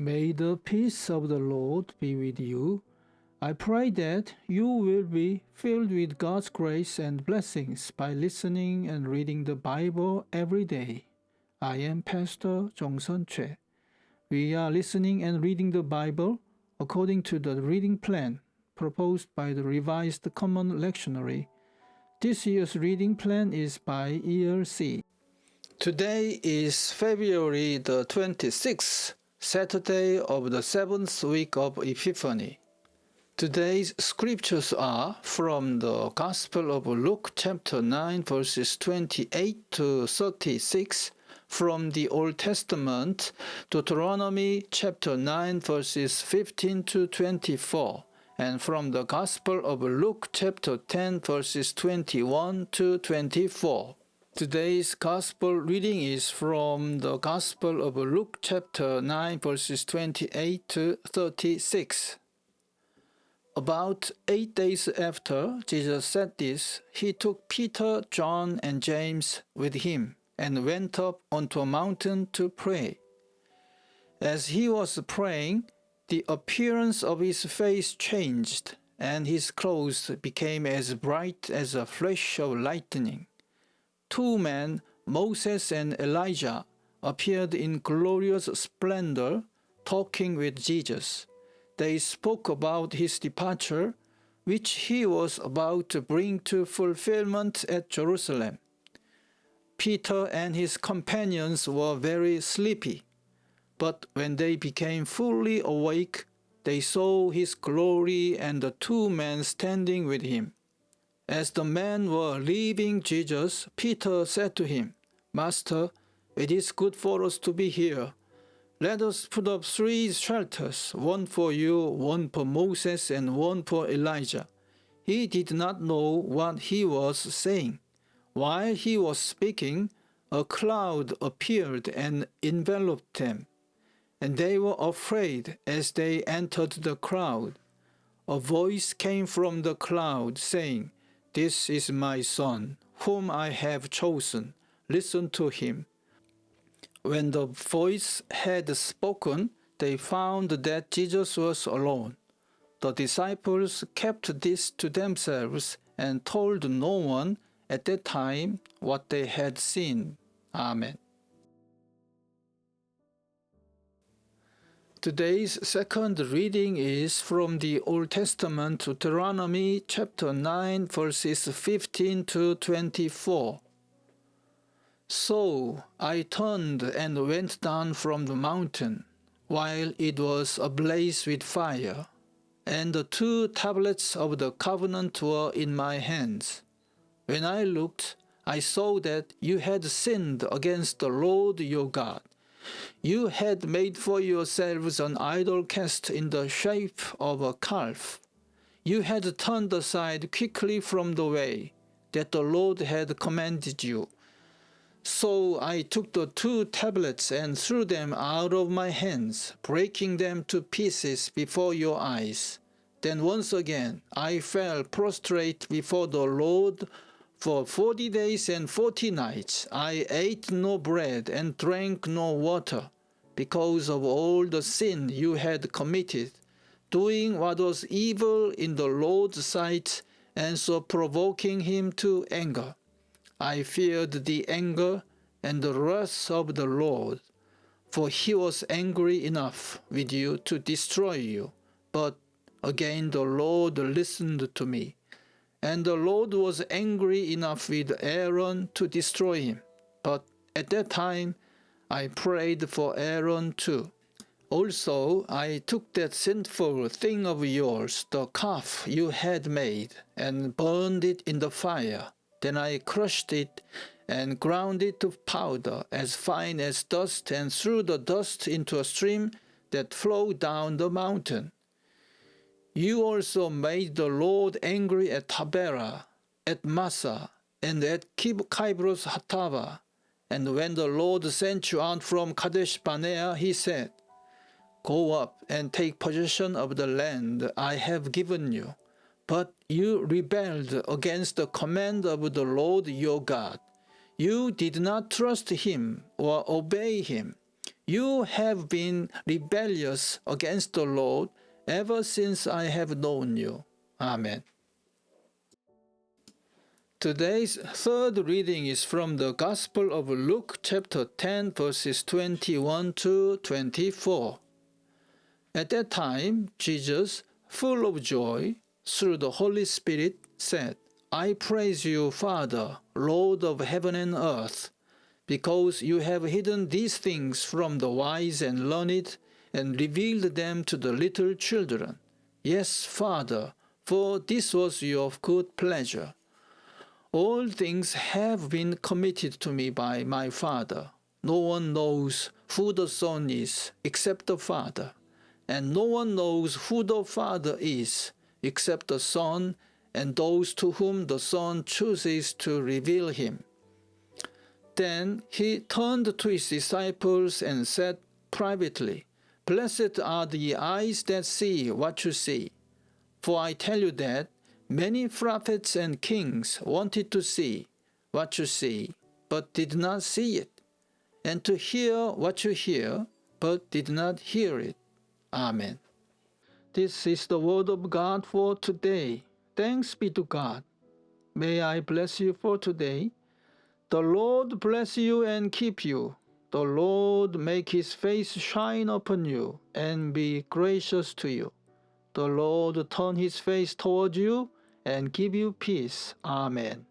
May the peace of the Lord be with you. I pray that you will be filled with God's grace and blessings by listening and reading the Bible every day. I am Pastor Jongsun Choi. We are listening and reading the Bible according to the reading plan proposed by the Revised Common Lectionary. This year's reading plan is by Year C. Today is February the 26th, Saturday of the 7th week of Epiphany. Today's scriptures are from the Gospel of Luke chapter 9 verses 28 to 36, from the Old Testament, Deuteronomy chapter 9 verses 15 to 24, and from the Gospel of Luke chapter 10 verses 21 to 24. Today's Gospel reading is from the Gospel of Luke chapter 9 verses 28 to 36. About 8 days after Jesus said this, he took Peter, John, and James with him and went up onto a mountain to pray. As he was praying, the appearance of his face changed, and his clothes became as bright as a flash of lightning. 2 men, Moses and Elijah, appeared in glorious splendor, talking with Jesus. They spoke about his departure, which he was about to bring to fulfillment at Jerusalem. Peter and his companions were very sleepy, but when they became fully awake, they saw his glory and the 2 men standing with him. As the men were leaving Jesus, Peter said to him, "Master, it is good for us to be here. Let us put up 3 shelters, one for you, one for Moses, and one for Elijah." He did not know what he was saying. While he was speaking, a cloud appeared and enveloped them, and they were afraid as they entered the crowd. A voice came from the cloud saying, "This is my son, whom I have chosen. Listen to him." When the voice had spoken, they found that Jesus was alone. The disciples kept this to themselves and told no one at that time what they had seen. Amen. Today's second reading is from the Old Testament, Deuteronomy chapter 9 verses 15 to 24. So I turned and went down from the mountain, while it was ablaze with fire, and the 2 tablets of the covenant were in my hands. When I looked, I saw that you had sinned against the Lord your God. You had made for yourselves an idol cast in the shape of a calf. You had turned aside quickly from the way that the Lord had commanded you. So I took the 2 tablets and threw them out of my hands, breaking them to pieces before your eyes. Then once again I fell prostrate before the Lord. For 40 days and 40 nights I ate no bread and drank no water, because of all the sin you had committed, doing what was evil in the Lord's sight, and so provoking him to anger. I feared the anger and the wrath of the Lord, for he was angry enough with you to destroy you. But again the Lord listened to me. And the Lord was angry enough with Aaron to destroy him. But at that time I prayed for Aaron too. Also I took that sinful thing of yours, the calf you had made, and burned it in the fire. Then I crushed it and ground it to powder, as fine as dust, and threw the dust into a stream that flowed down the mountain. You also made the Lord angry at Taberah, at Massa, and at Kibros Hatava. And when the Lord sent you out from Kadesh Barnea, he said, "Go up and take possession of the land I have given you." But you rebelled against the command of the Lord your God. You did not trust him or obey him. You have been rebellious against the Lord ever since I have known you. Amen. Today's third reading is from the Gospel of Luke chapter 10 verses 21 to 24. At that time, Jesus, full of joy, through the Holy Spirit, said, I praise you, Father, Lord of heaven and earth, because you have hidden these things from the wise and learned and revealed them to the little children. Yes, Father, for this was your good pleasure. All things have been committed to me by my Father. No one knows who the Son is except the Father, and no one knows who the Father is except the Son and those to whom the Son chooses to reveal him. Then he turned to his disciples and said privately, Blessed are the eyes that see what you see. For I tell you that many prophets and kings wanted to see what you see, but did not see it, and to hear what you hear, but did not hear it. Amen. This is the word of God for today. Thanks be to God. May I bless you for today. The Lord bless you and keep you. The Lord make his face shine upon you and be gracious to you. The Lord turn his face toward you and give you peace. Amen.